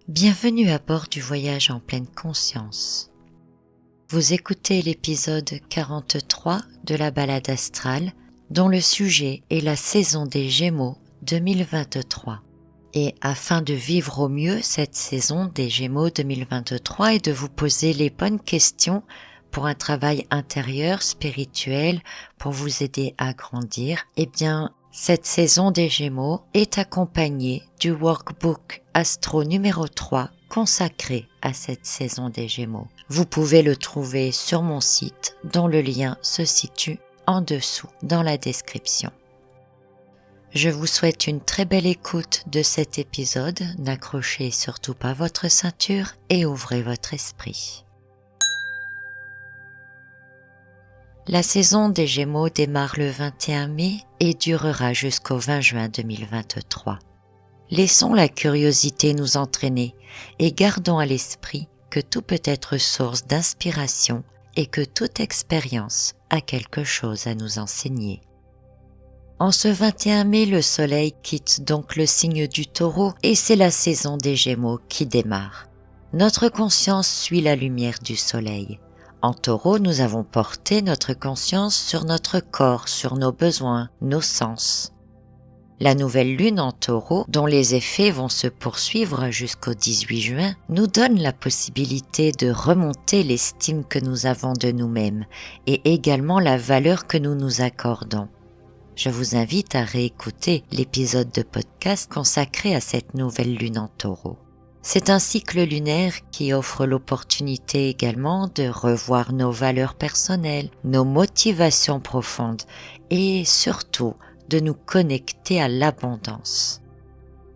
Bienvenue à bord du voyage en pleine conscience. Vous écoutez l'épisode 43 de la balade astrale, dont le sujet est la saison des Gémeaux 2023. Et afin de vivre au mieux cette saison des Gémeaux 2023 et de vous poser les bonnes questions pour un travail intérieur, spirituel, pour vous aider à grandir, cette saison des Gémeaux est accompagnée du workbook Astro numéro 3 consacré à cette saison des Gémeaux. Vous pouvez le trouver sur mon site dont le lien se situe en dessous dans la description. Je vous souhaite une très belle écoute de cet épisode, n'accrochez surtout pas votre ceinture et ouvrez votre esprit. La saison des Gémeaux démarre le 21 mai et durera jusqu'au 20 juin 2023. Laissons la curiosité nous entraîner et gardons à l'esprit que tout peut être source d'inspiration et que toute expérience a quelque chose à nous enseigner. En ce 21 mai, le soleil quitte donc le signe du Taureau et c'est la saison des Gémeaux qui démarre. Notre conscience suit la lumière du soleil. En Taureau, nous avons porté notre conscience sur notre corps, sur nos besoins, nos sens. La nouvelle lune en Taureau, dont les effets vont se poursuivre jusqu'au 18 juin, nous donne la possibilité de remonter l'estime que nous avons de nous-mêmes et également la valeur que nous nous accordons. Je vous invite à réécouter l'épisode de podcast consacré à cette nouvelle lune en Taureau. C'est un cycle lunaire qui offre l'opportunité également de revoir nos valeurs personnelles, nos motivations profondes et surtout de nous connecter à l'abondance.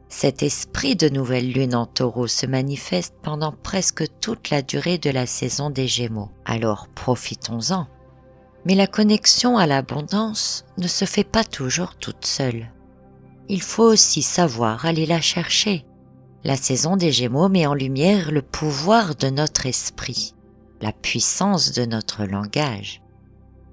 Cet esprit de nouvelle lune en Taureau se manifeste pendant presque toute la durée de la saison des Gémeaux, alors profitons-en. Mais la connexion à l'abondance ne se fait pas toujours toute seule. Il faut aussi savoir aller la chercher. La saison des Gémeaux met en lumière le pouvoir de notre esprit, la puissance de notre langage,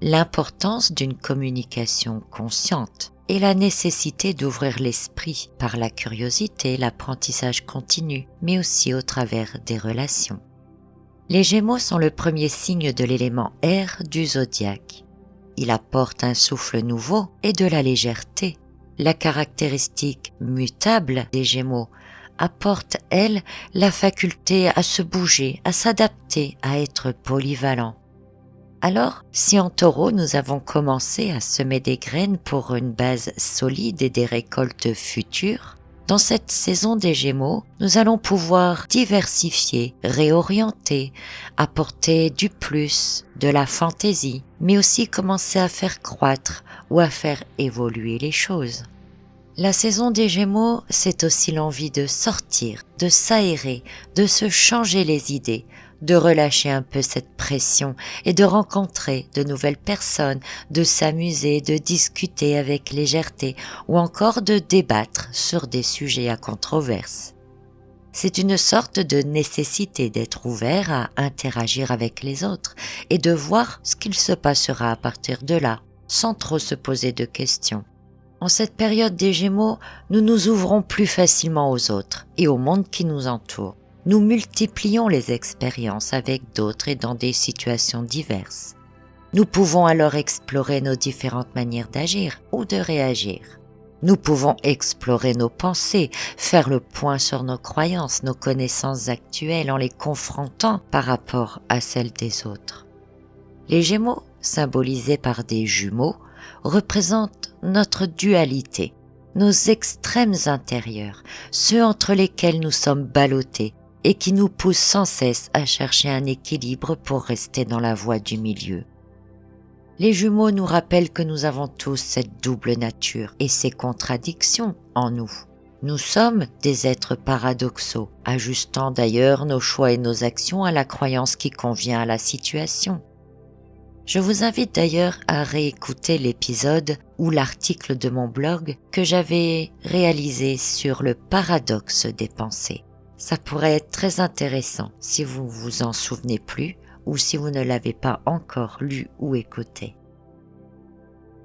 l'importance d'une communication consciente et la nécessité d'ouvrir l'esprit par la curiosité, l'apprentissage continu, mais aussi au travers des relations. Les Gémeaux sont le premier signe de l'élément air du zodiaque. Il apporte un souffle nouveau et de la légèreté. La caractéristique mutable des Gémeaux apporte, elle, la faculté à se bouger, à s'adapter, à être polyvalent. Alors, si en Taureau nous avons commencé à semer des graines pour une base solide et des récoltes futures, dans cette saison des Gémeaux, nous allons pouvoir diversifier, réorienter, apporter du plus, de la fantaisie, mais aussi commencer à faire croître ou à faire évoluer les choses. La saison des Gémeaux, c'est aussi l'envie de sortir, de s'aérer, de se changer les idées, de relâcher un peu cette pression et de rencontrer de nouvelles personnes, de s'amuser, de discuter avec légèreté ou encore de débattre sur des sujets à controverse. C'est une sorte de nécessité d'être ouvert à interagir avec les autres et de voir ce qu'il se passera à partir de là, sans trop se poser de questions. En cette période des Gémeaux, nous nous ouvrons plus facilement aux autres et au monde qui nous entoure. Nous multiplions les expériences avec d'autres et dans des situations diverses. Nous pouvons alors explorer nos différentes manières d'agir ou de réagir. Nous pouvons explorer nos pensées, faire le point sur nos croyances, nos connaissances actuelles en les confrontant par rapport à celles des autres. Les Gémeaux, symbolisés par des jumeaux, représentent notre dualité, nos extrêmes intérieurs, ceux entre lesquels nous sommes ballottés et qui nous poussent sans cesse à chercher un équilibre pour rester dans la voie du milieu. Les jumeaux nous rappellent que nous avons tous cette double nature et ces contradictions en nous. Nous sommes des êtres paradoxaux, ajustant d'ailleurs nos choix et nos actions à la croyance qui convient à la situation. Je vous invite d'ailleurs à réécouter l'épisode ou l'article de mon blog que j'avais réalisé sur le paradoxe des pensées. Ça pourrait être très intéressant si vous vous en souvenez plus ou si vous ne l'avez pas encore lu ou écouté.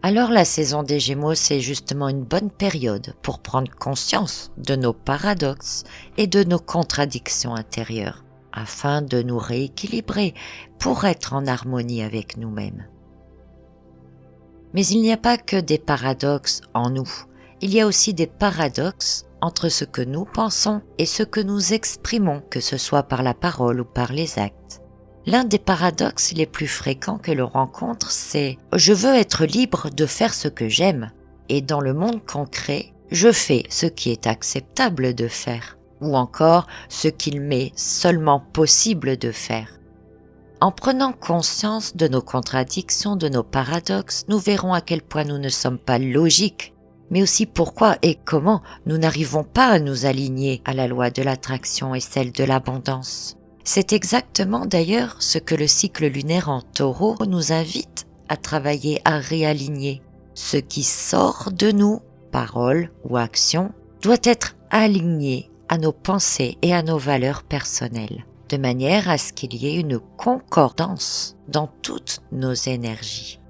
Alors la saison des Gémeaux, c'est justement une bonne période pour prendre conscience de nos paradoxes et de nos contradictions intérieures, afin de nous rééquilibrer pour être en harmonie avec nous-mêmes. Mais il n'y a pas que des paradoxes en nous, il y a aussi des paradoxes entre ce que nous pensons et ce que nous exprimons, que ce soit par la parole ou par les actes. L'un des paradoxes les plus fréquents que l'on rencontre, c'est « je veux être libre de faire ce que j'aime » et dans le monde concret, « je fais ce qui est acceptable de faire » ou encore « ce qu'il m'est seulement possible de faire ». En prenant conscience de nos contradictions, de nos paradoxes, nous verrons à quel point nous ne sommes pas logiques, mais aussi pourquoi et comment nous n'arrivons pas à nous aligner à la loi de l'attraction et celle de l'abondance. C'est exactement d'ailleurs ce que le cycle lunaire en Taureau nous invite à travailler à réaligner. Ce qui sort de nous, parole ou action, doit être aligné à nos pensées et à nos valeurs personnelles, de manière à ce qu'il y ait une concordance dans toutes nos énergies.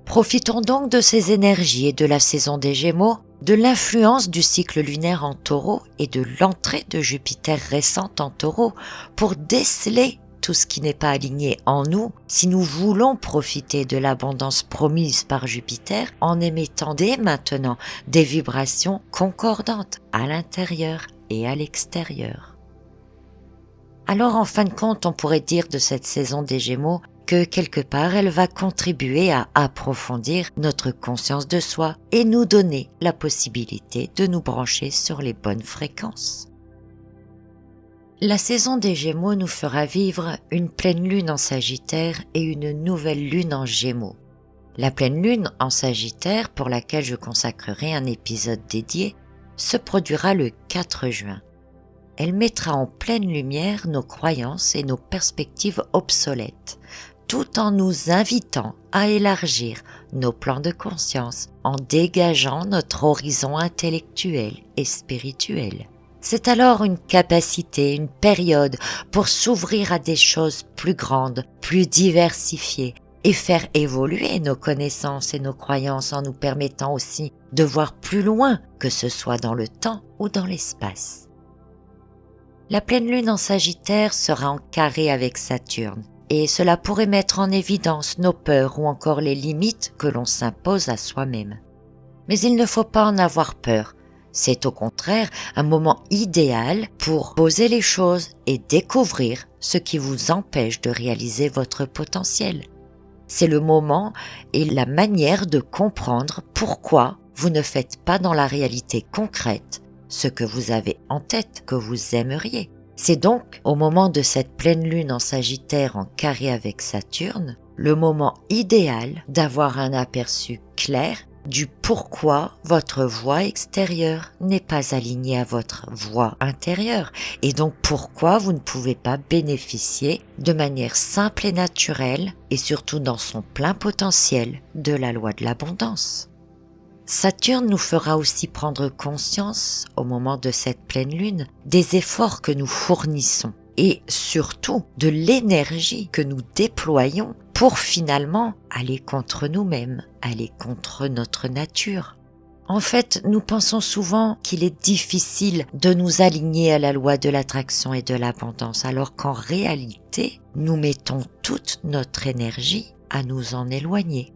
Profitons donc de ces énergies et de la saison des Gémeaux, de l'influence du cycle lunaire en Taureau et de l'entrée de Jupiter récente en Taureau pour déceler tout ce qui n'est pas aligné en nous si nous voulons profiter de l'abondance promise par Jupiter en émettant dès maintenant des vibrations concordantes à l'intérieur et à l'extérieur. Alors en fin de compte, on pourrait dire de cette saison des Gémeaux que quelque part elle va contribuer à approfondir notre conscience de soi et nous donner la possibilité de nous brancher sur les bonnes fréquences. La saison des Gémeaux nous fera vivre une pleine lune en Sagittaire et une nouvelle lune en Gémeaux. La pleine lune en Sagittaire, pour laquelle je consacrerai un épisode dédié, se produira le 4 juin. Elle mettra en pleine lumière nos croyances et nos perspectives obsolètes, tout en nous invitant à élargir nos plans de conscience en dégageant notre horizon intellectuel et spirituel. C'est alors une capacité, une période pour s'ouvrir à des choses plus grandes, plus diversifiées et faire évoluer nos connaissances et nos croyances en nous permettant aussi de voir plus loin, que ce soit dans le temps ou dans l'espace. La pleine lune en Sagittaire sera en carré avec Saturne et cela pourrait mettre en évidence nos peurs ou encore les limites que l'on s'impose à soi-même. Mais il ne faut pas en avoir peur. C'est au contraire un moment idéal pour poser les choses et découvrir ce qui vous empêche de réaliser votre potentiel. C'est le moment et la manière de comprendre pourquoi vous ne faites pas dans la réalité concrète ce que vous avez en tête, que vous aimeriez. C'est donc au moment de cette pleine lune en Sagittaire en carré avec Saturne, le moment idéal d'avoir un aperçu clair du pourquoi votre voix extérieure n'est pas alignée à votre voix intérieure et donc pourquoi vous ne pouvez pas bénéficier de manière simple et naturelle et surtout dans son plein potentiel de la loi de l'abondance. Saturne nous fera aussi prendre conscience, au moment de cette pleine lune, des efforts que nous fournissons et surtout de l'énergie que nous déployons pour finalement aller contre nous-mêmes, aller contre notre nature. En fait, nous pensons souvent qu'il est difficile de nous aligner à la loi de l'attraction et de l'abondance, alors qu'en réalité, nous mettons toute notre énergie à nous en éloigner.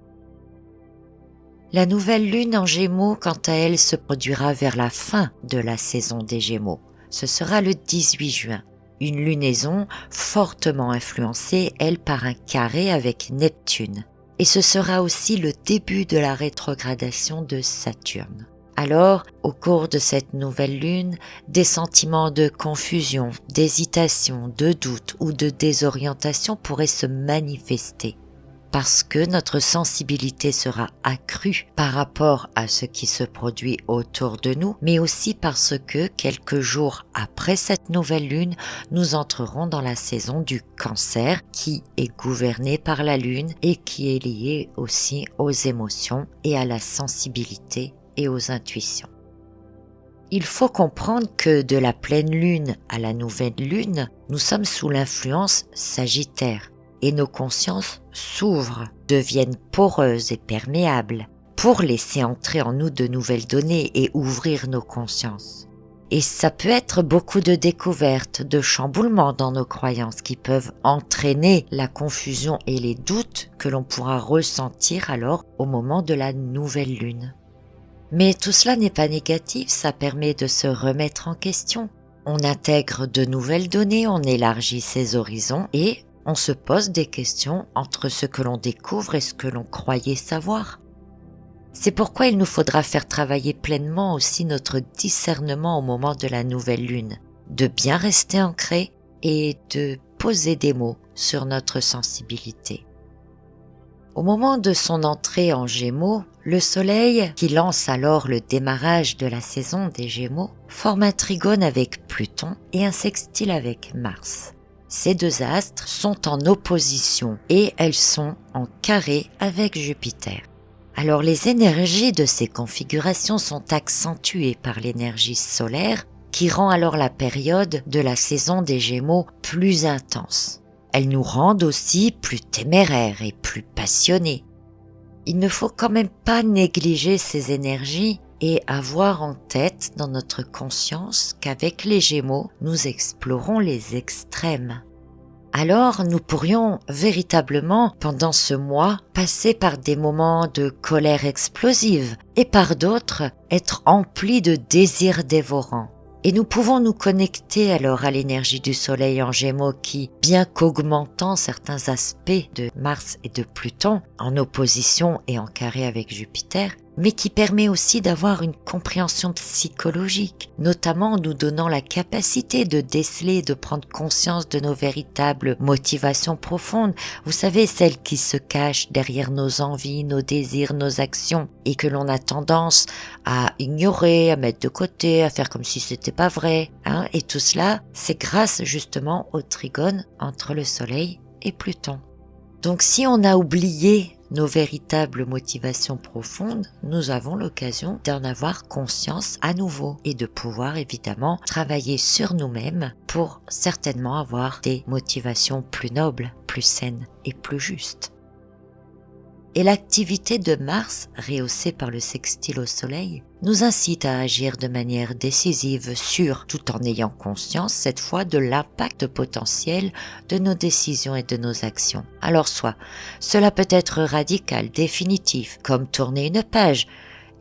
La nouvelle lune en Gémeaux, quant à elle, se produira vers la fin de la saison des Gémeaux. Ce sera le 18 juin. Une lunaison fortement influencée, elle, par un carré avec Neptune. Et ce sera aussi le début de la rétrogradation de Saturne. Alors, au cours de cette nouvelle lune, des sentiments de confusion, d'hésitation, de doute ou de désorientation pourraient se manifester. Parce que notre sensibilité sera accrue par rapport à ce qui se produit autour de nous, mais aussi parce que quelques jours après cette nouvelle lune, nous entrerons dans la saison du Cancer qui est gouvernée par la lune et qui est liée aussi aux émotions et à la sensibilité et aux intuitions. Il faut comprendre que de la pleine lune à la nouvelle lune, nous sommes sous l'influence Sagittaire. Et nos consciences s'ouvrent, deviennent poreuses et perméables, pour laisser entrer en nous de nouvelles données et ouvrir nos consciences. Et ça peut être beaucoup de découvertes, de chamboulements dans nos croyances qui peuvent entraîner la confusion et les doutes que l'on pourra ressentir alors au moment de la nouvelle lune. Mais tout cela n'est pas négatif, ça permet de se remettre en question. On intègre de nouvelles données, on élargit ses horizons et on se pose des questions entre ce que l'on découvre et ce que l'on croyait savoir. C'est pourquoi il nous faudra faire travailler pleinement aussi notre discernement au moment de la nouvelle lune, de bien rester ancré et de poser des mots sur notre sensibilité. Au moment de son entrée en Gémeaux, le Soleil, qui lance alors le démarrage de la saison des Gémeaux, forme un trigone avec Pluton et un sextile avec Mars. Ces deux astres sont en opposition et elles sont en carré avec Jupiter. Alors les énergies de ces configurations sont accentuées par l'énergie solaire qui rend alors la période de la saison des Gémeaux plus intense. Elles nous rendent aussi plus téméraires et plus passionnés. Il ne faut quand même pas négliger ces énergies et avoir en tête dans notre conscience qu'avec les Gémeaux, nous explorons les extrêmes. Alors nous pourrions véritablement, pendant ce mois, passer par des moments de colère explosive et par d'autres être emplis de désirs dévorants. Et nous pouvons nous connecter alors à l'énergie du Soleil en Gémeaux qui, bien qu'augmentant certains aspects de Mars et de Pluton, en opposition et en carré avec Jupiter, mais qui permet aussi d'avoir une compréhension psychologique, notamment en nous donnant la capacité de déceler, de prendre conscience de nos véritables motivations profondes, vous savez, celles qui se cachent derrière nos envies, nos désirs, nos actions, et que l'on a tendance à ignorer, à mettre de côté, à faire comme si c'était pas vrai, et tout cela, c'est grâce justement au trigone entre le Soleil et Pluton. Donc si on a oublié nos véritables motivations profondes, nous avons l'occasion d'en avoir conscience à nouveau et de pouvoir évidemment travailler sur nous-mêmes pour certainement avoir des motivations plus nobles, plus saines et plus justes. Et l'activité de Mars, rehaussée par le sextile au Soleil, nous incite à agir de manière décisive tout en ayant conscience cette fois de l'impact potentiel de nos décisions et de nos actions. Alors soit, cela peut être radical, définitif, comme tourner une page,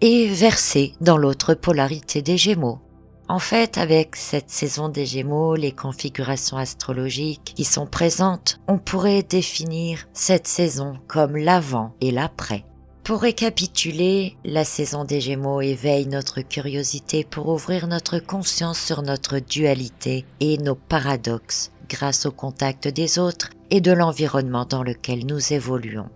et verser dans l'autre polarité des Gémeaux. En fait, avec cette saison des Gémeaux, les configurations astrologiques qui sont présentes, on pourrait définir cette saison comme l'avant et l'après. Pour récapituler, la saison des Gémeaux éveille notre curiosité pour ouvrir notre conscience sur notre dualité et nos paradoxes grâce au contact des autres et de l'environnement dans lequel nous évoluons.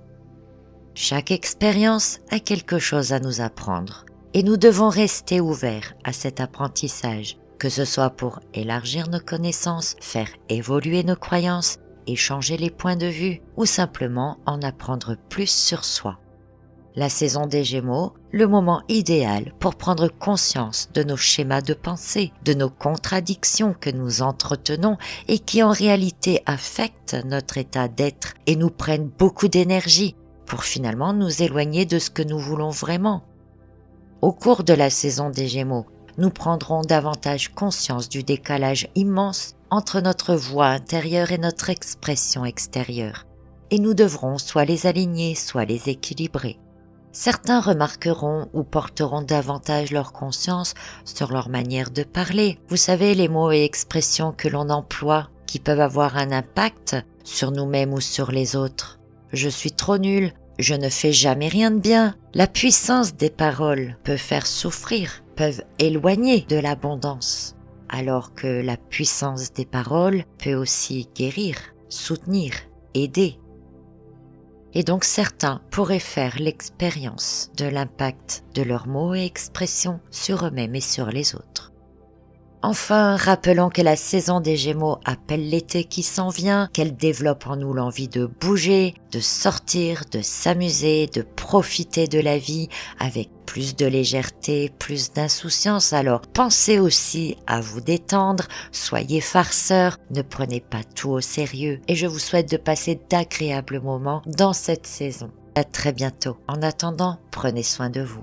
Chaque expérience a quelque chose à nous apprendre. Et nous devons rester ouverts à cet apprentissage, que ce soit pour élargir nos connaissances, faire évoluer nos croyances, échanger les points de vue ou simplement en apprendre plus sur soi. La saison des Gémeaux, le moment idéal pour prendre conscience de nos schémas de pensée, de nos contradictions que nous entretenons et qui en réalité affectent notre état d'être et nous prennent beaucoup d'énergie pour finalement nous éloigner de ce que nous voulons vraiment. Au cours de la saison des Gémeaux, nous prendrons davantage conscience du décalage immense entre notre voix intérieure et notre expression extérieure, et nous devrons soit les aligner, soit les équilibrer. Certains remarqueront ou porteront davantage leur conscience sur leur manière de parler. Vous savez, les mots et expressions que l'on emploie qui peuvent avoir un impact sur nous-mêmes ou sur les autres. Je suis trop nul. Je ne fais jamais rien de bien. La puissance des paroles peut faire souffrir, peuvent éloigner de l'abondance, alors que la puissance des paroles peut aussi guérir, soutenir, aider. Et donc certains pourraient faire l'expérience de l'impact de leurs mots et expressions sur eux-mêmes et sur les autres. Enfin, rappelons que la saison des Gémeaux appelle l'été qui s'en vient, qu'elle développe en nous l'envie de bouger, de sortir, de s'amuser, de profiter de la vie avec plus de légèreté, plus d'insouciance. Alors, pensez aussi à vous détendre, soyez farceurs, ne prenez pas tout au sérieux et je vous souhaite de passer d'agréables moments dans cette saison. À très bientôt. En attendant, prenez soin de vous.